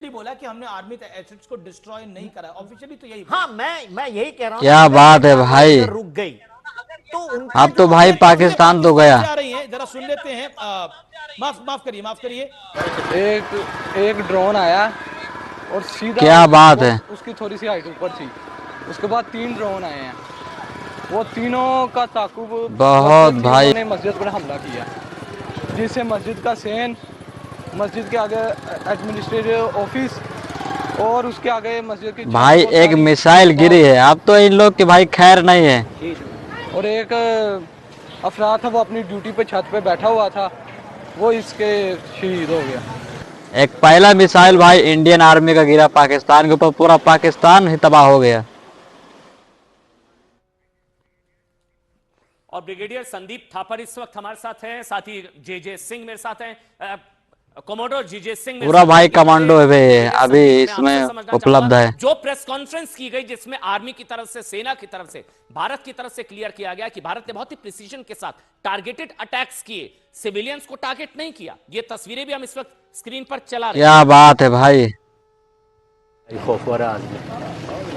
बोला कि हमने आर्मी एसेट्स को डिस्ट्रॉय नहीं करा, ऑफिशियली तो यही। हाँ, मैं यही कह रहा हूँ। क्या बात है भाई, रुक गई तो उनके अब तो जो भाई पाकिस्तान तो गया। से आ रही हैं, जरा सुन लेते हैं। माफ करिए। एक ड्रोन आया और सीधा क्या बात है, उसकी थोड़ी सी हाइट ऊपर थी। उसके बाद 3 ड्रोन आए हैं, वो तीनों का ताकुब बहुत भाई। ने मस्जिद पर हमला किया, जिससे मस्जिद का सेन, मस्जिद के आगे एडमिनिस्ट्रेटिव ऑफिस और उसके आगे मस्जिद की भाई एक मिसाइल गिरी है, अब तो इन लोग की भाई खैर नहीं है। और एक अफराद था, वो अपनी ड्यूटी पे छत पे बैठा हुआ था, वो इसके शहीद हो गया। एक पहला मिसाइल भाई इंडियन आर्मी का गिरा पाकिस्तान के ऊपर, पूरा पाकिस्तान ही तबाह हो गया। और ब्रिगेडियर संदीप थापर इस वक्त हमारे साथ हैं, साथ ही जे सिंह मेरे साथ हैं, कमांडर जे सिंह पूरा भाई कमांडो है अभी इसमें उपलब्ध है। जो प्रेस कॉन्फ्रेंस की गई जिसमें आर्मी की तरफ से, सेना की तरफ से, भारत की तरफ से क्लियर किया गया कि भारत ने बहुत ही प्रिसीजन के साथ टारगेटेड अटैक्स किए, सिविलियंस को टारगेट नहीं किया। ये तस्वीरें भी हम इस वक्त स्क्रीन पर चला रहे हैं। क्या बात है भाई,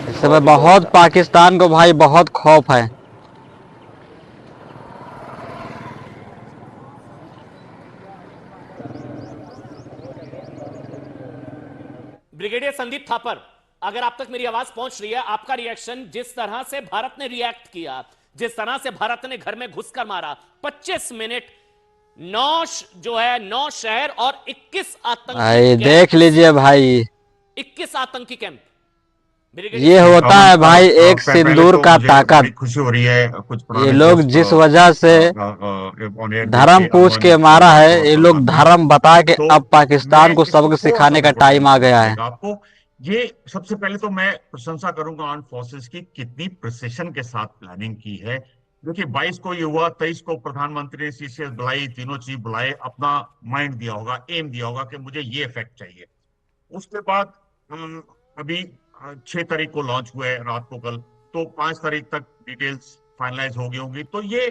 इस समय बहुत पाकिस्तान को भाई बहुत खौफ है। ब्रिगेडियर संदीप थापर, अगर आप तक मेरी आवाज पहुंच रही है, आपका रिएक्शन, जिस तरह से भारत ने रिएक्ट किया, जिस तरह से भारत ने घर में घुसकर मारा, 25 मिनट, 9 शहर और 21 आतंकी, देख लीजिए भाई, 21 आतंकी कैंप। ये होता है भाई एक सिंदूर का ताकत। खुशी हो रही है। कुछ ये लोग जिस वजह से धर्म पूछ के मारा है, ये लोग धर्म बता के अब पाकिस्तान को सबक सिखाने का टाइम आ गया है। आपको ये सबसे पहले तो मैं प्रशंसा करूंगा आर्म फोर्सेस की, कितनी प्रिसिशन के साथ प्लानिंग की है। देखिए 22 को ये हुआ, 23 को प्रधानमंत्री ने सीसीएस बुलाई, तीनों चीफ बुलाए, अपना माइंड दिया होगा, एम दिया होगा कि मुझे ये इफेक्ट चाहिए। उसके बाद अभी 6 तारीख को लॉन्च हुआ है रात को कल, तो 5 तारीख तक डिटेल्स फाइनलाइज हो गई होंगी। तो ये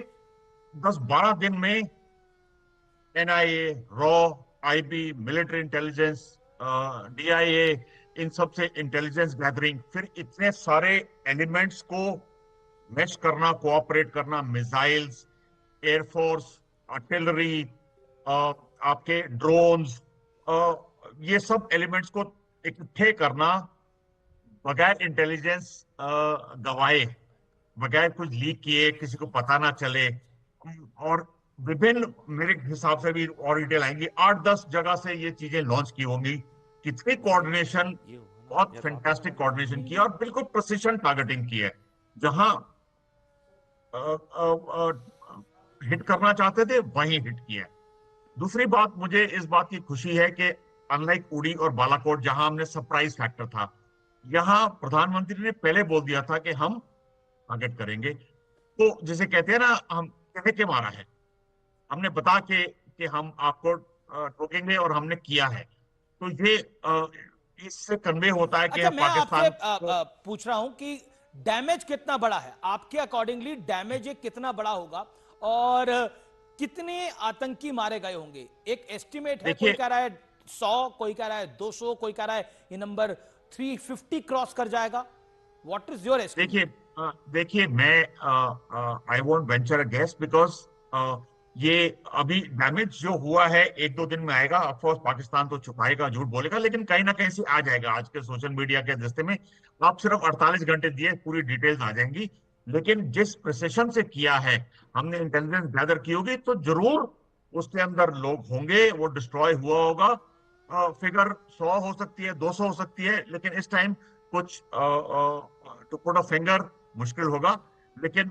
10-12 दिन में एनआईए, रॉ, आईबी, मिलिट्री इंटेलिजेंस, डीआईए, इन सब से इंटेलिजेंस गैदरिंग, फिर इतने सारे एलिमेंट्स को मैच करना, कोऑपरेट करना, मिसाइल्स, एयरफोर्स, आर्टिलरी, आपके ड्रोन्स, ये सब एलिमेंट्स को इकट्ठे करना बगैर इंटेलिजेंस गवाए, बगैर कुछ लीक किए, किसी को पता ना चले। और विभिन्न, मेरे हिसाब से भी और डिटेल आएंगी, 8-10 जगह से ये चीजें लॉन्च की होंगी। कितनी कोऑर्डिनेशन, बहुत फैंटास्टिक कोऑर्डिनेशन की और बिल्कुल प्रिसिशन टारगेटिंग की है। जहां हिट करना चाहते थे वहीं हिट किया है। दूसरी बात, मुझे इस बात की खुशी है कि अनलाइक उड़ी और बालाकोट जहां हमने सरप्राइज फैक्टर था, यहां प्रधानमंत्री ने पहले बोल दिया था कि हम टारगेट करेंगे। तो जिसे कहते हैं ना, हम कह के मारा है, हमने बता के कि हम आपको रोकेंगे और हमने किया है। तो ये इससे कन्वे होता है कि अच्छा, मैं पाकिस्तान आपसे पूछ रहा हूं कि डैमेज कितना बड़ा है आपके अकॉर्डिंगली, डैमेज कितना बड़ा होगा और कितने आतंकी मारे गए होंगे? एक एस्टिमेट है, कोई कह रहा है 100, कोई कह रहा है 200, कोई कह रहा है ये नंबर 350 क्रॉस कर जाएगा। What is your estimate? देखिए मैं I won't venture a guess, because ये अभी डैमेज जो हुआ है 1-2 दिन में आएगा। ऑफकोर्स पाकिस्तान तो छुपाएगा, झूठ बोलेगा, लेकिन कहीं ना कहीं से आ जाएगा। आज के सोशल मीडिया के दस्ते में आप सिर्फ 48 घंटे दिए, पूरी डिटेल्स आ जाएंगी। लेकिन जिस प्रिसिशन से किया है, हमने इंटेलिजेंस गैदर की होगी, तो जरूर उसके अंदर लोग होंगे, वो डिस्ट्रॉय हुआ होगा। फिगर 100 हो सकती है, 200 हो सकती है, लेकिन इस टाइम कुछ टू पुट अ फिंगर मुश्किल होगा। लेकिन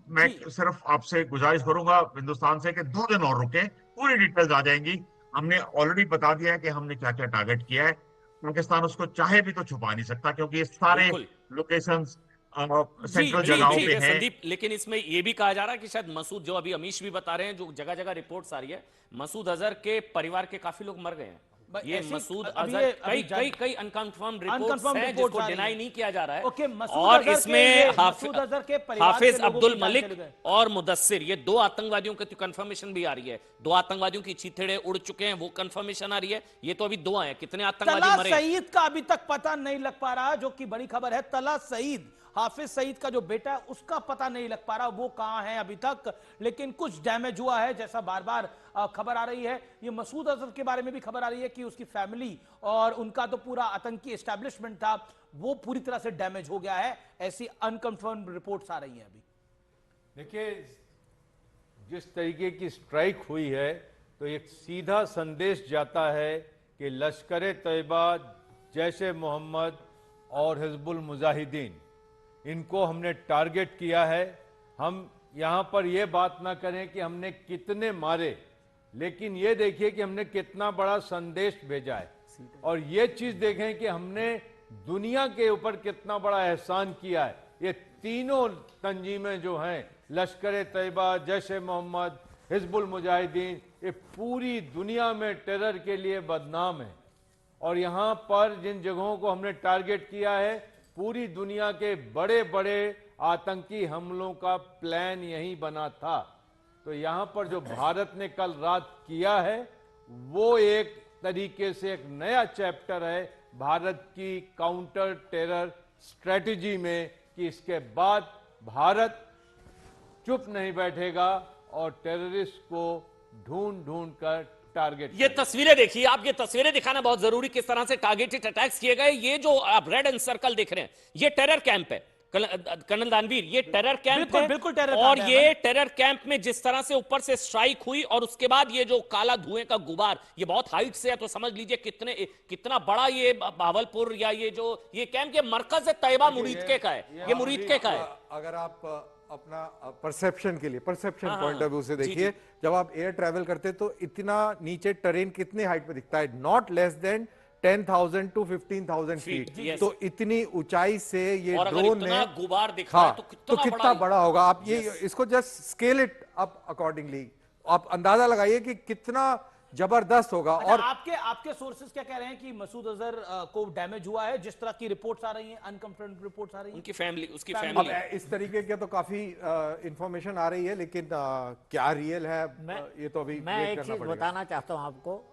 मैं सिर्फ आपसे गुजारिश करूंगा हिंदुस्तान से कि 2 दिन और रुके, पूरी डिटेल्स आ जाएंगी। हमने ऑलरेडी बता दिया है कि हमने क्या क्या टारगेट किया है। पाकिस्तान उसको चाहे भी तो छुपा नहीं सकता, क्योंकि ये सारे लोकेशंस सेंट्रल जगहों पे हैं। संदीप, लेकिन इसमें यह भी कहा जा रहा है कि शायद मसूद, जो अभी अमीश भी बता रहे हैं, जो जगह जगह रिपोर्ट्स आ रही है, मसूद अजहर के परिवार के काफी लोग मर गए हैं। ये ऐसी- मसूद अभी अजहर ये- कई अभी कई कई अनकंफर्म रिपोर्ट्स Unconfirmed हैं reports जिसको आ रही डिनाई हैं। नहीं किया जा रहा है। ओके, मसूद और अजहर के इसमें मसूद अजहर के परिवार हाफिज के लोगों अब्दुल की जान मलिक चली गई। और मुदस्सिर, ये दो आतंकवादियों की कंफर्मेशन भी आ रही है। दो आतंकवादियों की चीथड़े उड़ चुके हैं, वो कंफर्मेशन आ रही है। ये तो अभी दो हैं, कितने आतंकवादी तला मरे? सईद का अभी तक पता नहीं लग पा रहा, जो कि बड़ी खबर है। तला सईद, हाफिज सईद का जो बेटा है, उसका पता नहीं लग पा रहा वो कहां है अभी तक। लेकिन कुछ डैमेज हुआ है, जैसा बार बार खबर आ रही है। ये मसूद अजहर के बारे में भी खबर आ रही है कि उसकी फैमिली और उनका तो पूरा आतंकी एस्टैब्लिशमेंट था, वो पूरी तरह से डैमेज हो गया है। ऐसी अनकंफर्म रिपोर्ट्स आ रही हैं अभी। देखिए, जिस तरीके की स्ट्राइक हुई है तो एक सीधा संदेश जाता है कि लश्कर तैयबा, जैश ए मोहम्मद और हिजबुल मुजाहिदीन, इनको हमने टारगेट किया है। हम यहां पर यह बात ना करें कि हमने कितने मारे, लेकिन ये देखिए कि हमने कितना बड़ा संदेश भेजा है। और ये चीज देखें कि हमने दुनिया के ऊपर कितना बड़ा एहसान किया है। ये तीनों तंजीमें जो हैं, लश्कर तैयबा, जैश ए मोहम्मद, हिजबुल मुजाहिदीन, ये पूरी दुनिया में टेरर के लिए बदनाम है। और यहाँ पर जिन जगहों को हमने टारगेट किया है, पूरी दुनिया के बड़े बड़े आतंकी हमलों का प्लान यही बना था। तो यहाँ पर जो भारत ने कल रात किया है, वो एक तरीके से एक नया चैप्टर है भारत की काउंटर टेरर स्ट्रेटजी में, कि इसके बाद भारत चुप नहीं बैठेगा और टेररिस्ट को ढूंढ ढूंढ कर टारगेट। ये तस्वीरें देखिए आप, ये तस्वीरें दिखाना बहुत जरूरी, किस तरह से टारगेटेड अटैक्स किए गए। ये जो आप रेड एंड सर्कल देख रहे हैं, ये टेरर कैंप है कर्नल दानवीर, ये टेरर कैंप बिल्कुल, है। बिल्कुल टेरर और कैंप है, ये टेरर कैंप में जिस तरह से ऊपर से स्ट्राइक हुई और उसके बाद ये जो काला धुएं का गुबार, ये बहुत हाइट से है, तो समझ लीजिए कितना बड़ा ये भावलपुर या ये कैंप, ये मरकज तैयबा मुरीदके का है, ये मुरीदके का है। अगर आप अपना परसेप्शन के लिए, परसेप्शन पॉइंट ऑफ व्यू से जी, देखिए, जब आप एयर ट्रैवल करते तो इतना नीचे टेरेन कितनी हाइट पे दिखता है? Not less than 10,000 to 15,000 Feet, feet. yes. तो इतनी ऊंचाई से ये और अगर ड्रोन ने, इतना गुबार दिख रहा हाँ, है तो तो कितना बड़ा होगा। आप ये इसको just scale it up accordingly, आप अंदाजा लगाइए कि कितना जबरदस्त होगा। अच्छा, और आपके सोर्सेज क्या कह रहे हैं कि मसूद अजहर को डैमेज हुआ है? जिस तरह की रिपोर्ट्स आ रही हैं, अनकंफर्म्ड रिपोर्ट्स आ रही हैं। उनकी फैमिली, उसकी अब फैमिली, इस तरीके के तो काफी इंफॉर्मेशन आ रही है, लेकिन क्या रियल है मैं ये तो अभी मैं वेट एक करना चीज पड़ेगा। बताना चाहता हूं आपको।